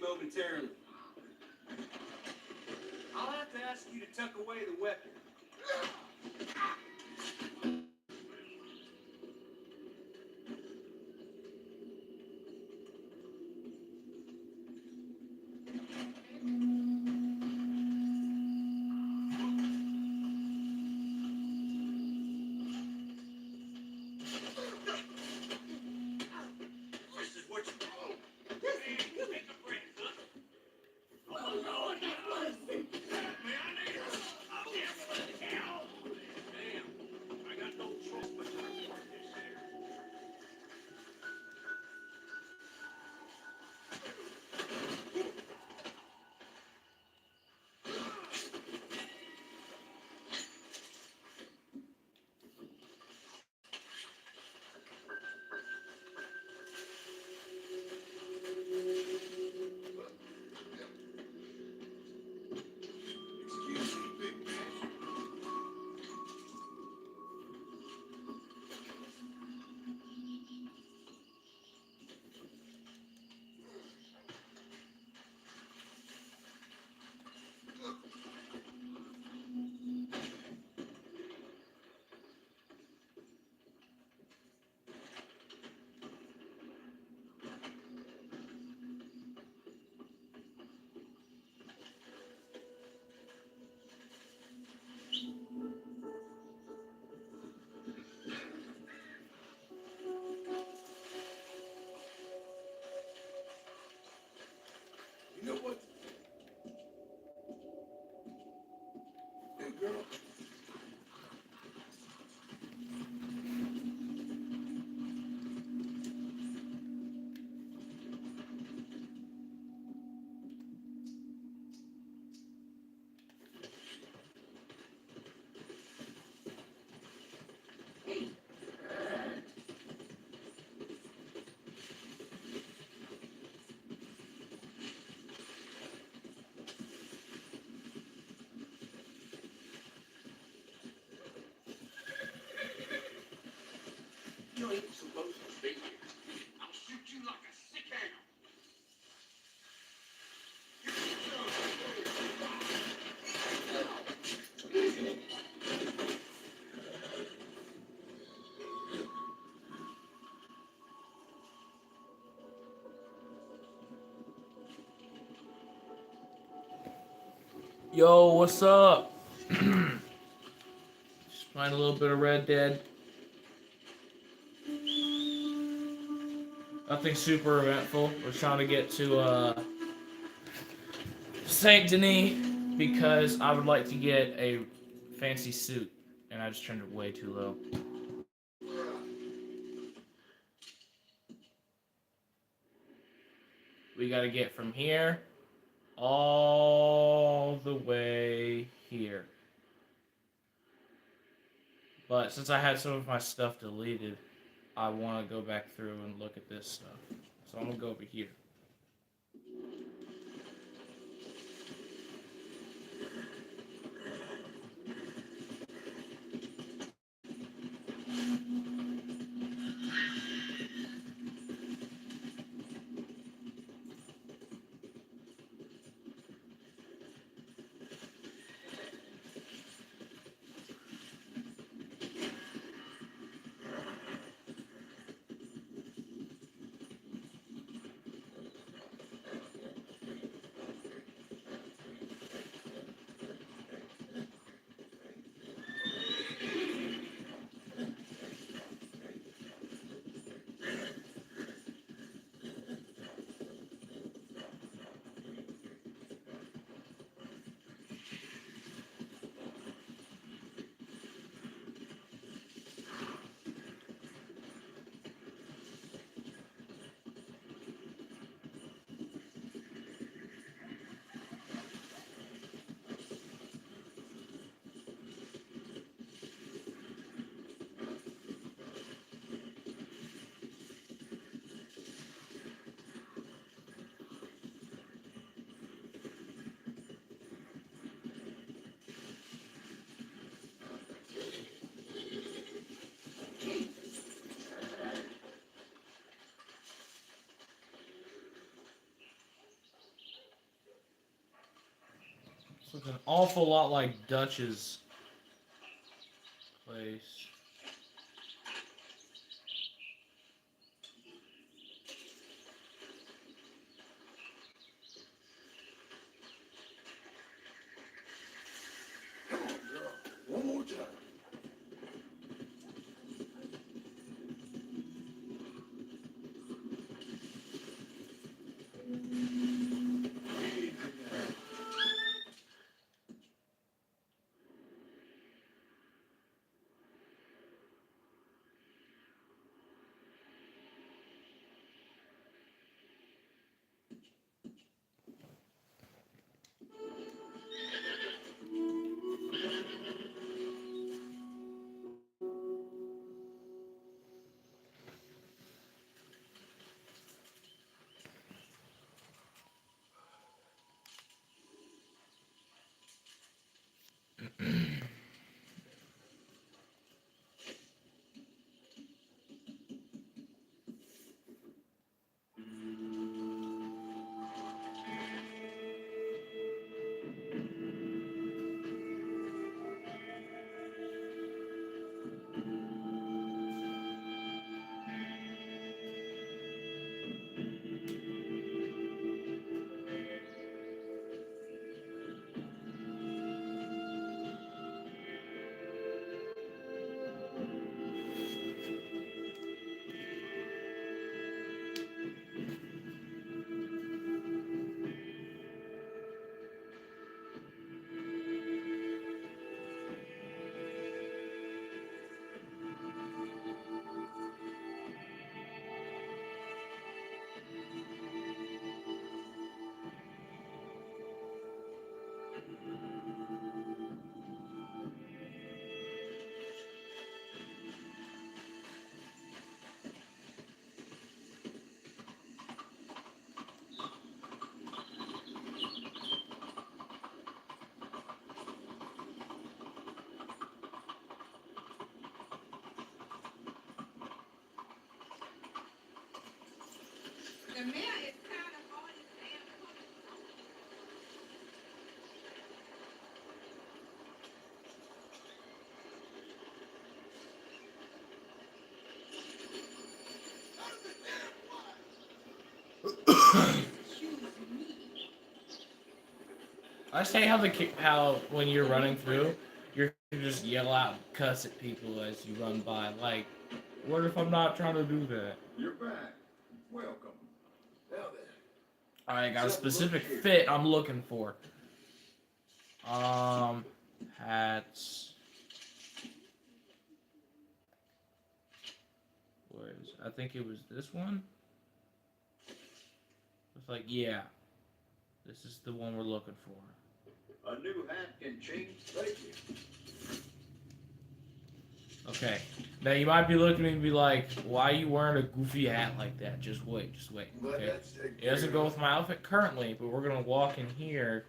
momentarily. I'll have to ask you to tuck away the weapon. You know what? Hey, girl. You ain't supposed to be here. I'll shoot you like a sick animal. Yo, what's up? Just playing a little bit of Red Dead. Nothing super eventful. We're trying to get to Saint Denis because I would like to get a fancy suit, and I just turned it way too low. We gotta get from here all the way here. But since I had some of my stuff deleted, I want to go back through and look at this stuff. So I'm gonna go over here. awful lot like Dutch's place. Come on, girl. One more time. Easy now. The mayor is kind of on his damn I say how when you're running through, you just yell out and cuss at people as you run by. Like, what if I'm not trying to do that? You're back. Welcome. Now then. I got a specific fit I'm looking for. Hats. Where is? I think it was this one. It's like, yeah, this is the one we're looking for. A new hat and chain. Thank you. Okay. Now you might be looking at me and be like, why are you wearing a goofy hat like that? Just wait, just wait. But Okay. that's taken It doesn't care go of. with my outfit currently, but we're gonna walk in here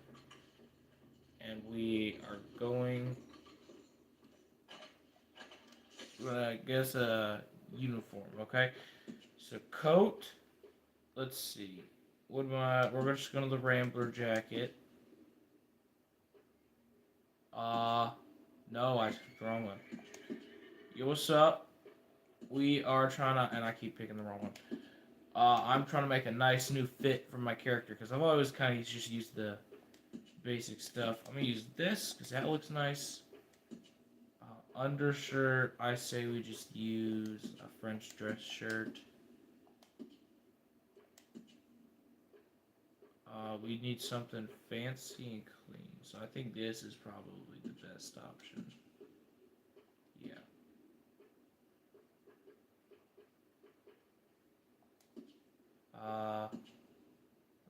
and we are going I guess a uniform, okay? So coat, let's see. We're just gonna the Rambler jacket. No, I picked the wrong one. Yo, what's up? We are trying to, and I keep picking the wrong one. I'm trying to make a nice new fit for my character, because I've always kind of just used the basic stuff. I'm gonna use this, because that looks nice. Undershirt, I say we just use a French dress shirt. We need something fancy and clean, so I think this is probably the best option. Yeah. We're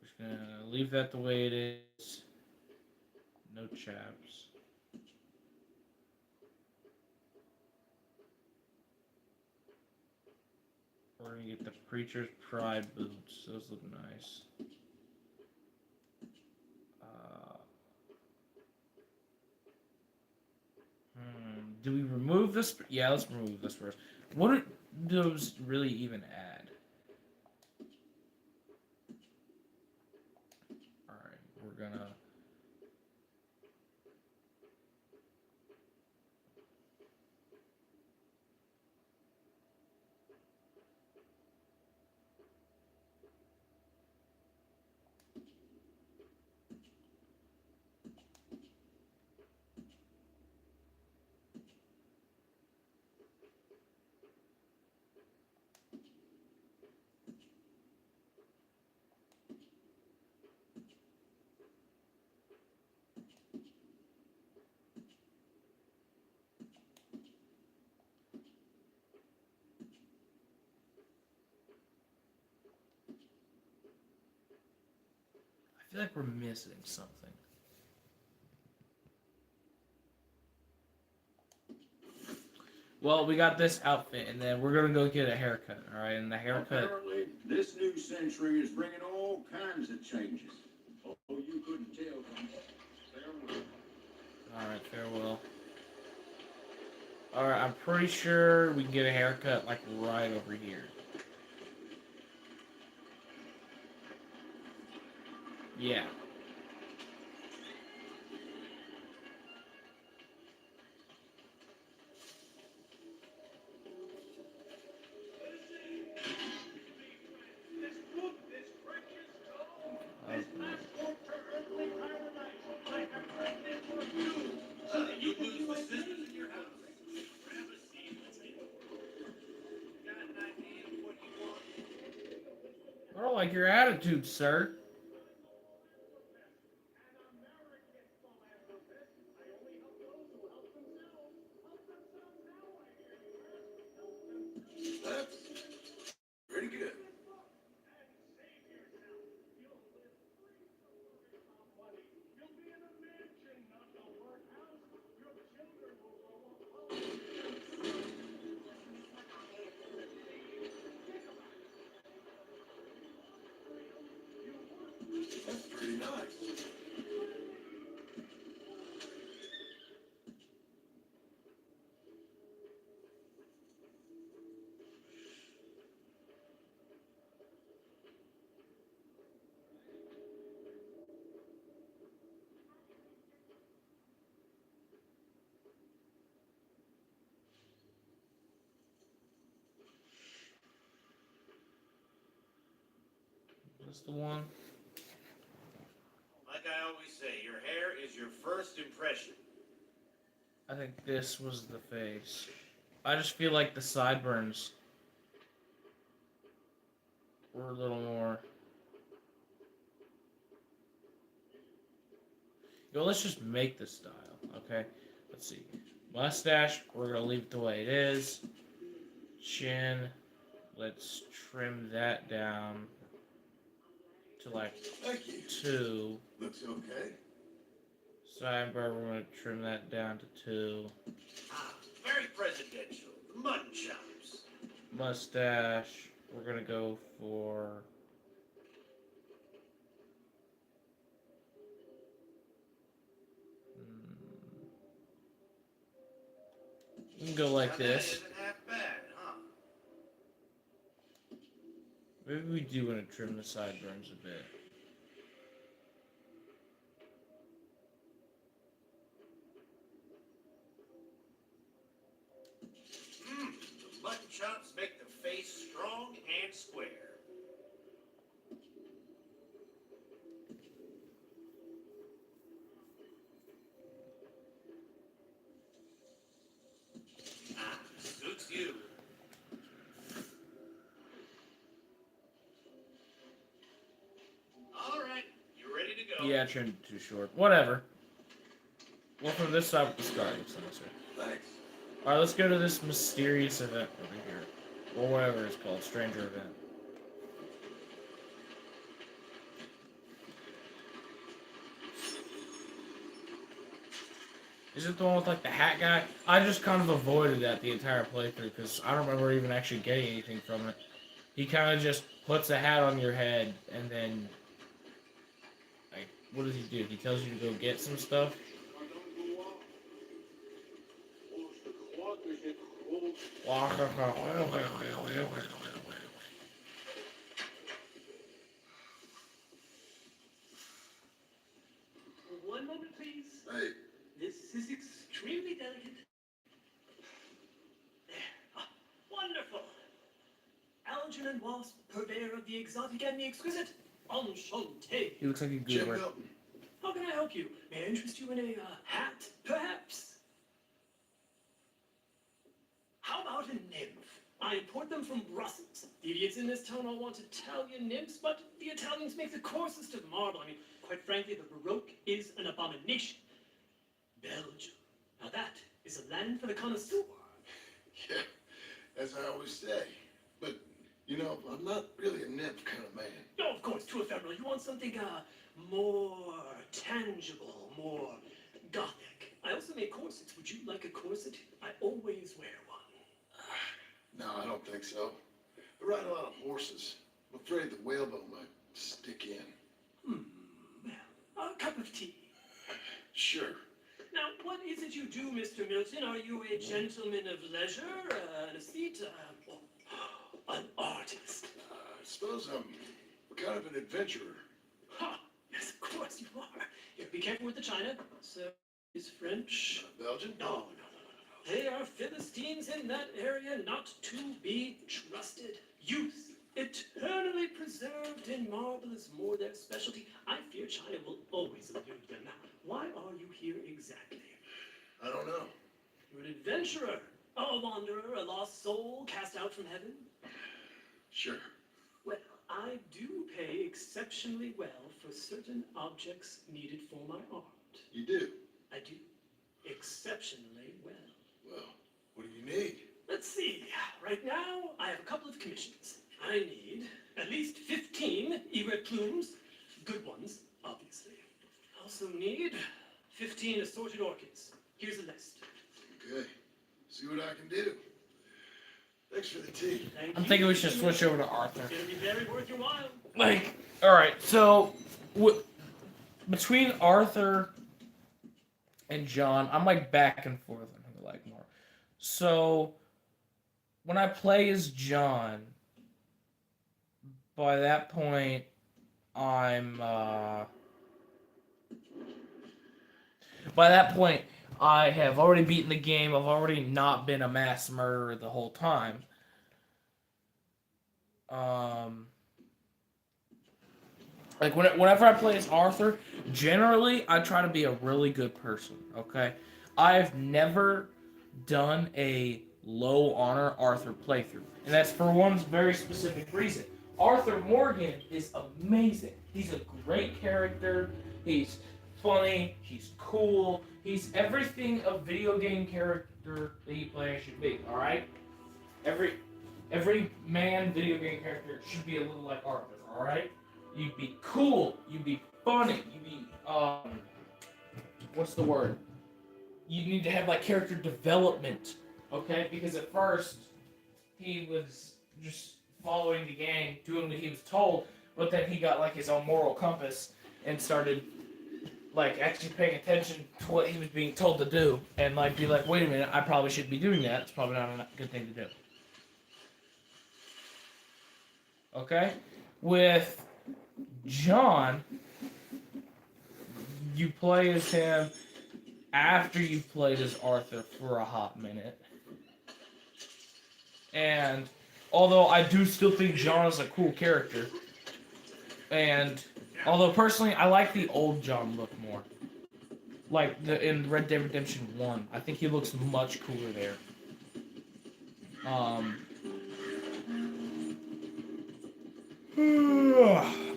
just gonna leave that the way it is. No chaps. We're gonna get the Preacher's Pride boots. Those look nice. Do we remove this? Yeah, let's remove this first. What do those really even add? Alright, we're gonna I feel like we're missing something. Well, we got this outfit, and then we're gonna go get a haircut, all right? And the haircut. Apparently, this new century is bringing all kinds of changes. Oh, you couldn't tell from farewell. All right, farewell. All right, I'm pretty sure we can get a haircut like right over here. Yeah. You lose the sisters in your house. Grab a seat, let's get to work. Got an idea of what you want? I don't like your attitude, sir. That's pretty good. That's pretty nice. That's the one. Like I always say, your hair is your first impression. I think this was the face. I just feel like the sideburns were a little more. Yo, let's just make the style, okay? Let's see. Mustache, we're gonna leave it the way it is. Chin, let's trim that down to like Thank you. 2. Looks okay. Sideburn, we're gonna trim that down to 2. Ah, very presidential. The mutton chops. Mustache, we're gonna go for. You can go like Now this. That isn't half bad, huh? Maybe we do want to trim the sideburns a bit. The mutton chops make the face strong and square. Ah, suits you. All right, you ready to go? Yeah, I trimmed it too short. Whatever. Well, from this side with the starting sensor. Thanks. Alright, let's go to this mysterious event over here. Or whatever it's called, stranger event. Is it the one with like the hat guy? I just kind of avoided that the entire playthrough because I don't remember even actually getting anything from it. He kind of just puts a hat on your head and then, like, what does he do? He tells you to go get some stuff. One moment, please. Hey, This is extremely delicate. There. Ah, wonderful. Algernon Wasp, purveyor of the exotic and the exquisite. Enchanté. He looks like a Jim goober. Milton. How can I help you? May I interest you in a hat, perhaps? How about about a nymph. I import them from Brussels. The idiots in this town all want Italian nymphs, but the Italians make the coarsest of marble. I mean, quite frankly, the Baroque is an abomination. Belgium. Now that is a land for the connoisseur. Yeah, as I always say. But, you know, I'm not really a nymph kind of man. No, of course, too ephemeral. You want something, more tangible, more gothic. I also make corsets. Would you like a corset? I always wear one. No, I don't think so. I ride a lot of horses. I'm afraid the whalebone might stick in. Well, a cup of tea. Sure. Now, what is it you do, Mr. Milton? Are you a gentleman of leisure, an aesthete, an artist? I suppose I'm kind of an adventurer. Ha! Yes, of course you are. Here, be careful with the china. Sir is French. Belgian? No. They are Philistines in that area, not to be trusted. Youth, eternally preserved in marble, is more their specialty. I fear China will always elude them. Now, why are you here exactly? I don't know. You're an adventurer, a wanderer, a lost soul cast out from heaven. Sure. Well, I do pay exceptionally well for certain objects needed for my art. You do? I do. Exceptionally well. Well, what do you need? Let's see. Right now, I have a couple of commissions. I need at least 15 egret plumes. Good ones, obviously. I also need 15 assorted orchids. Here's a list. Okay. See what I can do. Thanks for the tea. Thank I'm you. thinking we should switch over to Arthur. It's gonna be very worth your while. Like, alright, so between Arthur and John, I'm like back and forth on who I like more. So when I play as John, by that point, I have already beaten the game. I've already not been a mass murderer the whole time. Like, whenever I play as Arthur, generally, I try to be a really good person, okay? I've never done a low honor Arthur playthrough, and that's for one very specific reason. Arthur Morgan is amazing. He's a great character. He's funny. He's cool. He's everything a video game character that you play should be, alright? Every man video game character should be a little like Arthur, alright? You'd be cool, you'd be funny, you'd be, what's the word? You need to have, like, character development, okay? Because at first, he was just following the game, doing what he was told, but then he got, like, his own moral compass and started, like, actually paying attention to what he was being told to do, and, like, be like, wait a minute, I probably shouldn't be doing that, it's probably not a good thing to do. Okay? With John, you play as him after you've played as Arthur for a hot minute. And although I do still think John is a cool character, and although personally I like the old John look more. Like in Red Dead Redemption 1, I think he looks much cooler there.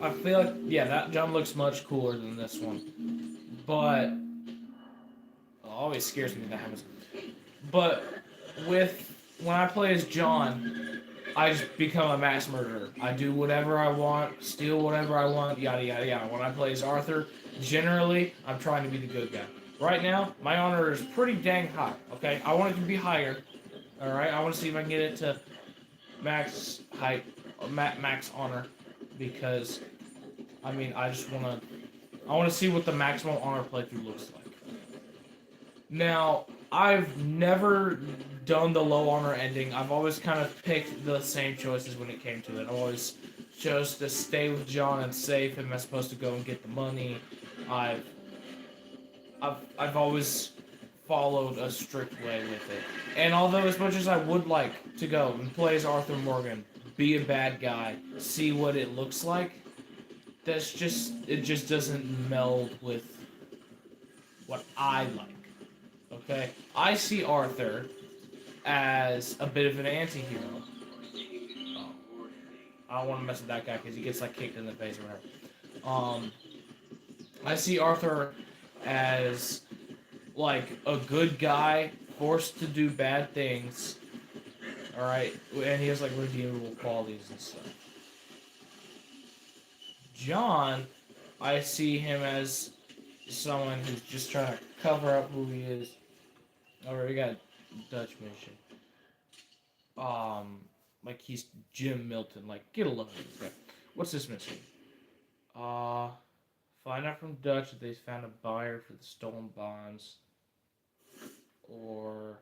I feel like, yeah, that John looks much cooler than this one. But, it always scares me that happens. But, when I play as John, I just become a mass murderer. I do whatever I want, steal whatever I want, yada yada yada. When I play as Arthur, generally, I'm trying to be the good guy. Right now, my honor is pretty dang high, okay? I want it to be higher, alright? I want to see if I can get it to max height. Max honor, because I mean I want to see what the maximum honor playthrough looks like. Now I've never done the low honor ending. I've always kind of picked the same choices when it came to it. I always chose to stay with John and save him as opposed to go and get the money. I've always followed a strict way with it. And although as much as I would like to go and play as Arthur Morgan, be a bad guy, see what it looks like, it just doesn't meld with what I like. Okay? I see Arthur as a bit of an anti-hero. I don't want to mess with that guy because he gets like kicked in the face or whatever. I see Arthur as like a good guy forced to do bad things. All right, and he has like redeemable qualities and stuff. John, I see him as someone who's just trying to cover up who he is. Alright, we got Dutch mission. Like he's Jim Milton. Like, get a load of this guy. What's this mission? Find out from Dutch if they found a buyer for the stolen bonds. Or...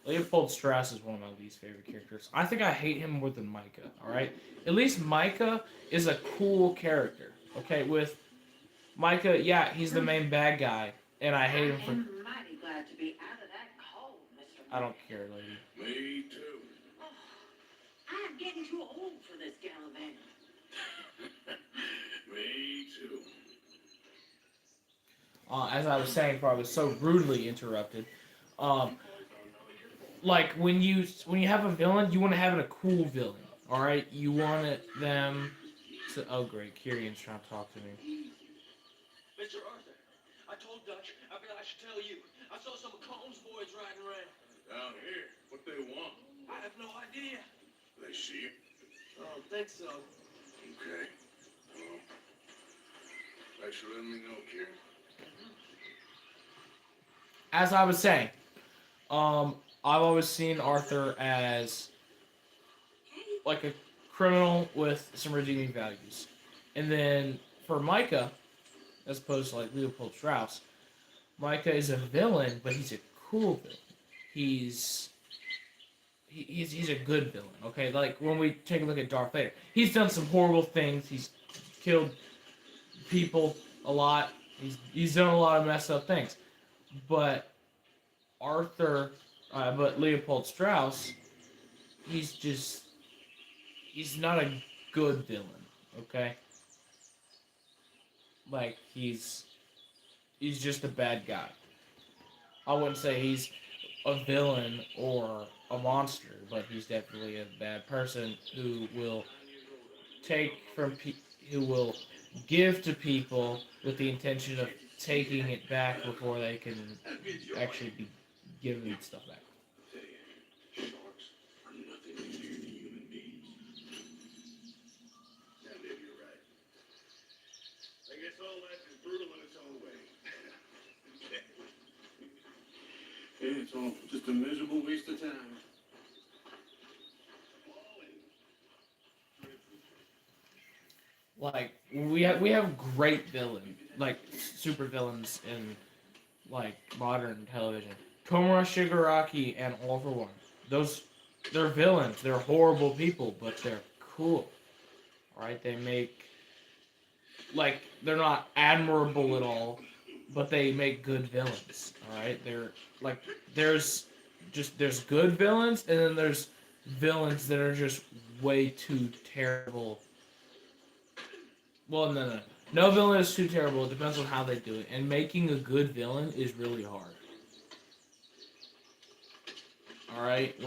Leopold Strauss is one of my least favorite characters. I think I hate him more than Micah, alright? At least Micah is a cool character. Okay, with Micah, yeah, he's the main bad guy, and I hate him for... I'm mighty glad to be out of that cold, Mr. I don't care, lady. Me too. Oh, I'm getting too old for this gallivanting. Me too. As I was saying before I was so rudely interrupted, like when you have a villain, you want to have it a cool villain, all right? You want them to. Oh great, Kieran's trying to talk to me. Mr. Arthur, I told Dutch I should tell you. I saw some of Combs' boys riding around. Down here, what they want? I have no idea. They see you? I don't think so. Okay. Well, thanks for letting me know, Kieran. As I was saying, I've always seen Arthur as like a criminal with some redeeming values, and then for Micah, as opposed to like Leopold Strauss, Micah is a villain, but he's a cool villain. He's a good villain. Okay, like when we take a look at Darth Vader, he's done some horrible things. He's killed people a lot. He's done a lot of messed up things. But but Leopold Strauss, he's not a good villain, okay? Like, he's just a bad guy. I wouldn't say he's a villain or a monster, but he's definitely a bad person who will who will give to people with the intention of taking it back before they can actually be given stuff back. Sharks are nothing compared to human beings. Now, maybe you're right. I guess all life is brutal in its own way. Yeah, it's all just a miserable waste of time. Like we have great villains, like super villains in like modern television. Komura Shigaraki and All for One. They're villains. They're horrible people, but they're cool. Alright, they make like they're not admirable at all, but they make good villains. Alright? They're like there's good villains and then there's villains that are just way too terrible. Well, no. No villain is too terrible. It depends on how they do it. And making a good villain is really hard. Alright,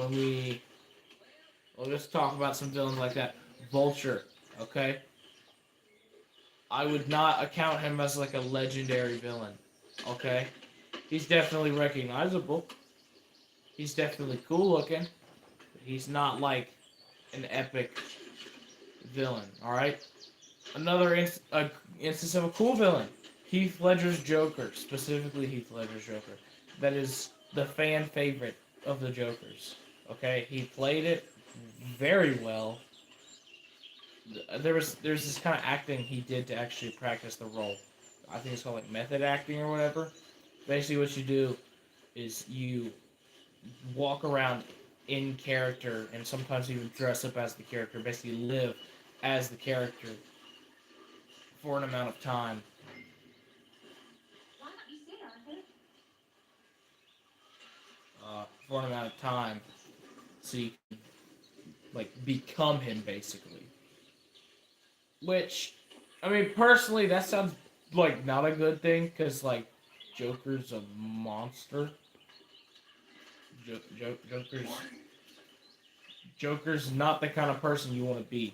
let's talk about some villains like that. Vulture, okay? I would not account him as like a legendary villain, okay? He's definitely recognizable. He's definitely cool looking. But he's not like an epic villain, alright? Another instance of a cool villain. Heath Ledger's Joker. Specifically Heath Ledger's Joker. That is the fan favorite of the Jokers. Okay? He played it very well. There's this kind of acting he did to actually practice the role. I think it's called like method acting or whatever. Basically what you do is you walk around in character and sometimes even dress up as the character. Basically live as the character for an amount of time. Why don't you sit, Arthur? For an amount of time, so you can, like, become him, basically. Which, I mean, personally, that sounds, like, not a good thing, because, like, Joker's a monster. Joker's not the kind of person you want to be.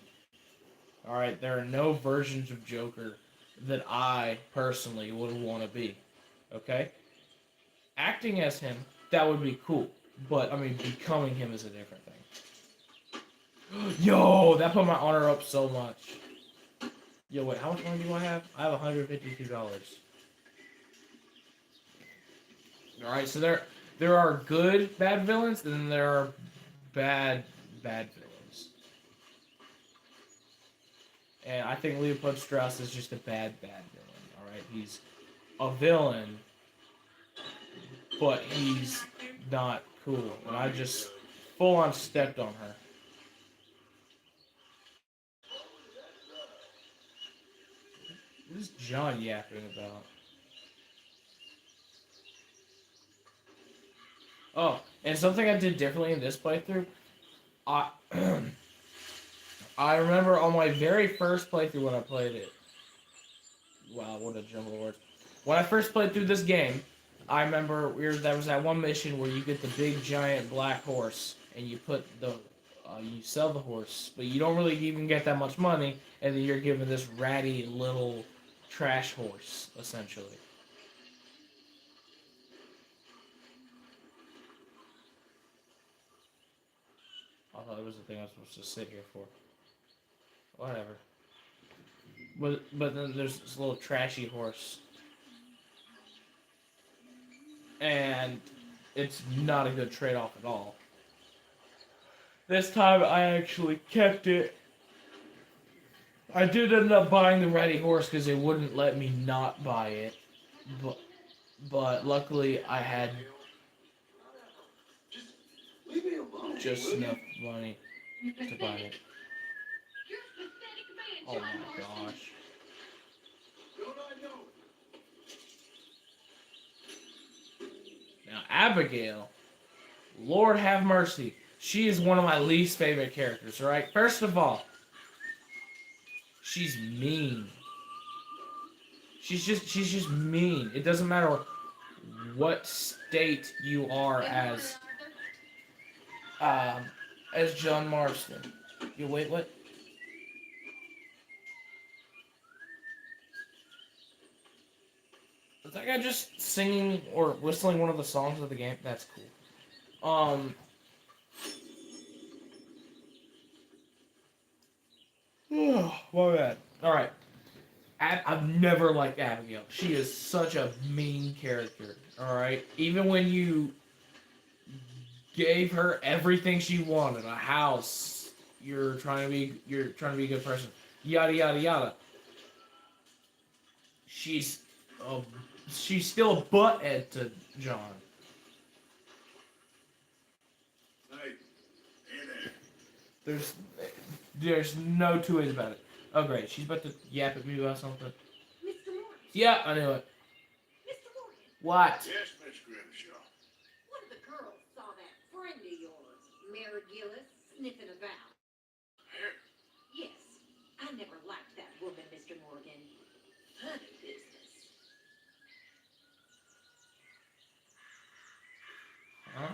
Alright, there are no versions of Joker that I personally would want to be. Okay? Acting as him, that would be cool. But, I mean, becoming him is a different thing. Yo, that put my honor up so much. Yo, wait, how much money do I have? I have $152. Alright, so there are good bad villains, and then there are bad villains. And I think Leopold Strauss is just a bad villain, alright? He's a villain, but he's not cool. And I just full on stepped on her. What is John yapping about? Oh, and something I did differently in this playthrough, I I remember on my very first playthrough when I played it. Wow, what a jumble of words. When I first played through this game, I remember there was that one mission where you get the big giant black horse and you put you sell the horse, but you don't really even get that much money, and then you're given this ratty little trash horse essentially. I thought it was the thing I was supposed to sit here for. Whatever. But then there's this little trashy horse. And it's not a good trade-off at all. This time I actually kept it. I did end up buying the ratty horse because they wouldn't let me not buy it. But luckily I had just enough money to buy it. You're a pathetic man, Oh John my Marston. gosh. Don't I know? Now Abigail, Lord have mercy, she is one of my least favorite characters, right? First of all, she's mean. She's just mean. It doesn't matter what state you are as John Marston. You wait, what? Is that guy just singing or whistling one of the songs of the game? That's cool. My bad. Alright. I've never liked Abigail. She is such a mean character. Alright? Even when you gave her everything she wanted, a house, you're trying to be a good person. Yada yada yada. She's still a butthead to John. Hey there. There's no two ways about it. Oh great, she's about to yap at me about something. Mr. Morgan. Yeah, I knew it. Mr. Morgan. What? Yes, Miss Grimshaw. One of the girls saw that friend of yours, Mary Gillis, sniffing about. Here. Yes, I never liked that woman, Mr. Morgan. Funny business. Huh?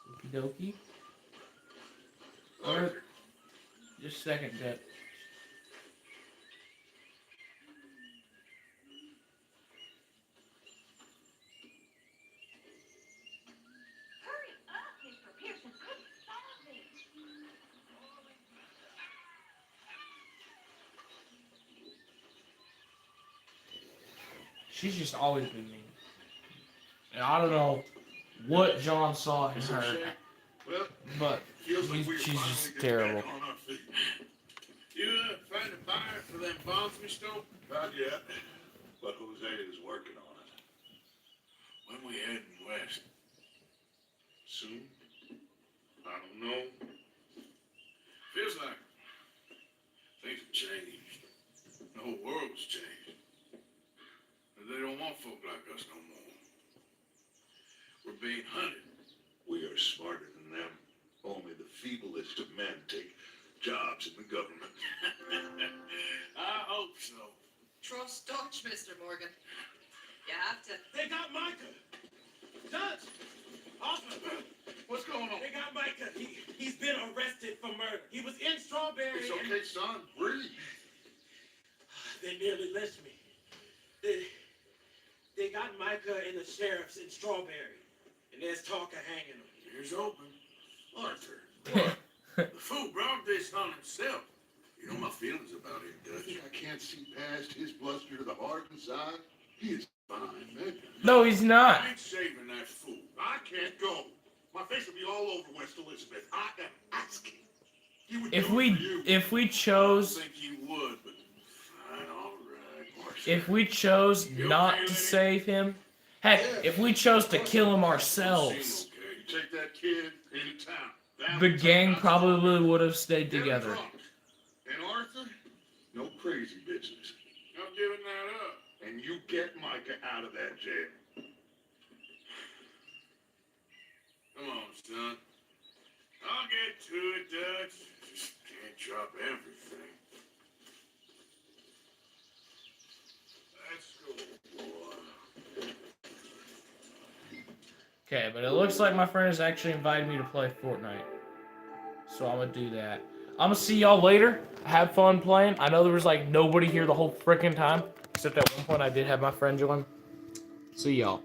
Okie dokie. Or just a second, Dad. Hurry up, Mr. Pearson. Quit starving. She's just always been mean. And I don't know what John saw in her, Well, but feels like we're she's finally just getting terrible. back on our feet. You find a buyer for them bonds, Mr. Stone? Not yet, but Jose is working on it. When we heading west? Soon? I don't know. Feels like things have changed. The whole world's changed. They don't want folk like us no more. We're being hunted. We are smarter than them. Only the feeblest of men take jobs in the government. I hope so. Trust Dutch, Mr. Morgan. You have to. They got Micah. Judge. Officer. What's going on? They got Micah. He's been arrested for murder. He was in Strawberry. It's okay, son. Breathe. They nearly lynched me. They got Micah and the sheriffs in Strawberry. And there's talk of hanging him. Here's open. Arthur, what? The fool brought this on himself. You know my feelings about him, You Dutch. think I can't see past his bluster to the heart inside? He is fine, man. No, he's not. I ain't saving that fool. I can't go. My face will be all over West Elizabeth. I am asking. He would If do it for you. we I chose think you would, but fine, all right. if we chose not to save him, heck, if we chose to kill him ourselves, You take that kid into town. the gang probably would have stayed together. And Arthur, no crazy business. I'm giving that up. And you get Micah out of that jail. Come on, son. I'll get to it, Dutch. Just can't drop everything. Let's go, boy. Okay, but it looks like my friend has actually invited me to play Fortnite. So I'm gonna do that. I'm gonna see y'all later. Have fun playing. I know there was like nobody here the whole freaking time. Except at one point I did have my friend join. See y'all.